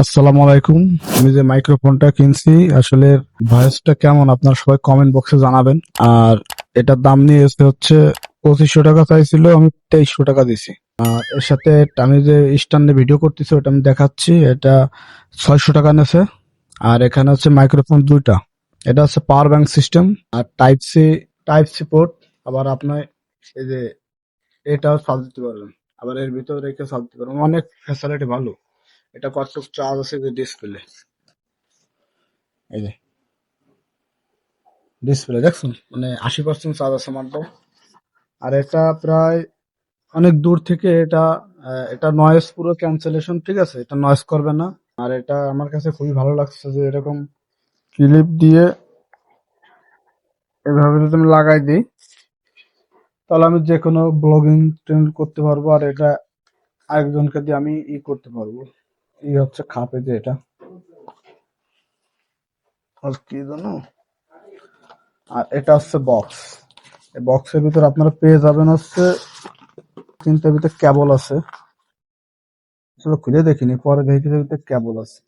আসসালামু আলাইকুম। আমি যে মাইক্রোফোনটা কিনছি আসলে ভয়েসটা কেমন আপনারা সবাই কমেন্ট বক্সে জানাবেন। আর এটার দাম নিয়েছে হচ্ছে 2500 টাকা চাইছিল, আমি 2300 টাকা দিছি। আর এর সাথে আমি যে স্ট্যান্ডে ভিডিও করতেছি ওটা আমি দেখাচ্ছি, এটা 600 টাকা নেছে। আর এখানে হচ্ছে মাইক্রোফোন দুইটা, এটা হচ্ছে পাওয়ার ব্যাংক সিস্টেম আর টাইপ সি পোর্ট। আবার আপনার এই যে এটাও চার্জ দিতে পারবেন, আবার এর ভিতরে রেখে চার্জ দিতে পারবেন, অনেক ফ্যাসিলিটি ভালো। এটা কতটুক চার্জ আছে যে ডিসপ্লে, এই যে ডিসপ্লে দেখছেন, মানে 80% চার্জ আছে মাত্র। আর এটা প্রায় অনেক দূর থেকে এটা নয়েজ পুরো ক্যান্সেলেশন, ঠিক আছে, এটা নয়েজ করবে না। আর এটা আমার কাছে খুবই ভালো লাগছে যে এরকম ক্লিপ দিয়ে এভাবে যদি আমি লাগাই দিই তাহলে আমি যে কোনো ব্লগিং ট্রেন্ড করতে পারবো। আর এটা আরেকজনকে দিয়ে আমি করতে পারবো। এই হচ্ছে খাপে যে এটা আর কি জানো। আর এটা হচ্ছে বক্স। এই বক্সের ভিতর আপনারা পেয়ে যাবেন হচ্ছে তিনটার ভিতরে কেবল আছে। আসলে খুলে দেখিনি, পরে দেখি যে ভিতরে কেবল আছে।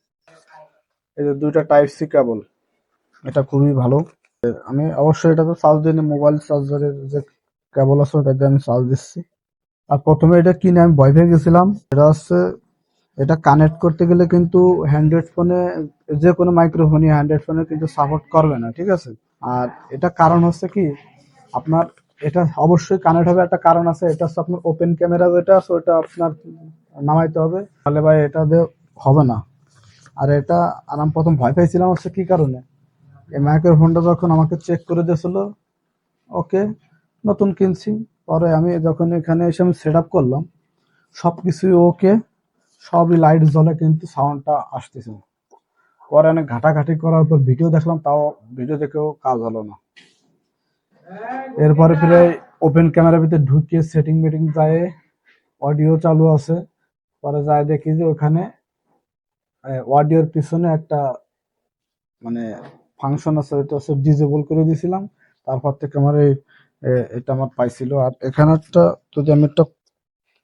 এই যে দুইটা টাইপ সি কেবল, এটা খুবই ভালো। আমি অবশ্যই এটা তো চার্জ দিই, মোবাইল চার্জারের যে কেবল আছে ওটা দিয়ে আমি চার্জ দিচ্ছি। আর প্রথমে এটা কিনে আমি ভয় পেয়ে গেছিলাম। এটা হচ্ছে এটা কানেক্ট করতে গেলে কিন্তু হ্যান্ড্রয়েড ফোনে, যে কোনো মাইক্রোফোনই হ্যান্ড্রয়েড ফোনে কিন্তু সাপোর্ট করবে না, ঠিক আছে। আর এটা কারণ হচ্ছে কি, আপনার এটা অবশ্যই কানেক্ট হবে, একটা কারণ আছে। এটা হচ্ছে আপনার ওপেন ক্যামেরা যেটা আছে ওটা আপনার নামাইতে হবে, তাহলে ভাই এটা দিয়ে হবে না। আর এটা আর আমি প্রথম ভয় পাইছিলাম হচ্ছে কি কারণে, এই মাইক্রোফোনটা যখন আমাকে চেক করে দিয়েছিল, ওকে, নতুন কিনছি, পরে আমি যখন এখানে এসে আমি সেট আপ করলাম সবকিছুই ওকে, সবই লাইট জ্বলে কিন্তু সাউন্ডটা আসতেছে না। পরে অনেক ঘাটাঘাটি করার পর ভিডিও দেখলাম, তাও ভিডিও দেখেও কাজ হলো না। এরপরে প্রায় ওপেন ক্যামেরার ভিতরে ঢুকে সেটিং মেটিং যায়, অডিও চালু আছে। পরে যায় দেখি যে ওখানে অডিওর পিছনে একটা মানে ফাংশন আছে, ওইটা হচ্ছে ডিজেবল করে দিয়েছিলাম। তারপর থেকে আমার এটা আমার পাইছিল। আর এখানে একটা, যদি আমি একটা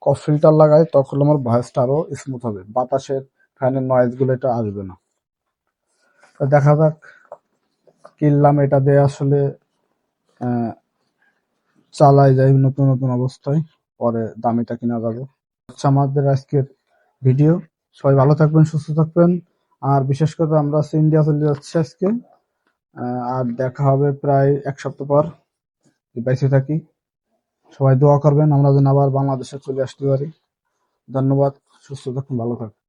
কফ ফিল্টার লাগাই তখন আমার ভয়েসটা আরো স্মুথ হবে, বাতাসের ফ্যানের নয়েজ গুলো এটা আসবে না। তো দেখা যাক, কিনলাম এটা দিয়ে আসলে আহ, চালাই যায় নতুন নতুন অবস্থায়, পরে দামিটা কিনা যাবে। আচ্ছা, আমাদের আজকের ভিডিও। সবাই ভালো থাকবেন, সুস্থ থাকবেন। আর বিশেষ করে আমরা হচ্ছে ইন্ডিয়া চলে যাচ্ছি আজকে। আর দেখা হবে প্রায় এক সপ্তাহ পর, যদি বেঁচে থাকি। সবাই দোয়া করবেন আমরা যেন আবার বাংলাদেশে চলে আসতে পারি। ধন্যবাদ, সুস্থ থাকুন, ভালো থাকুন।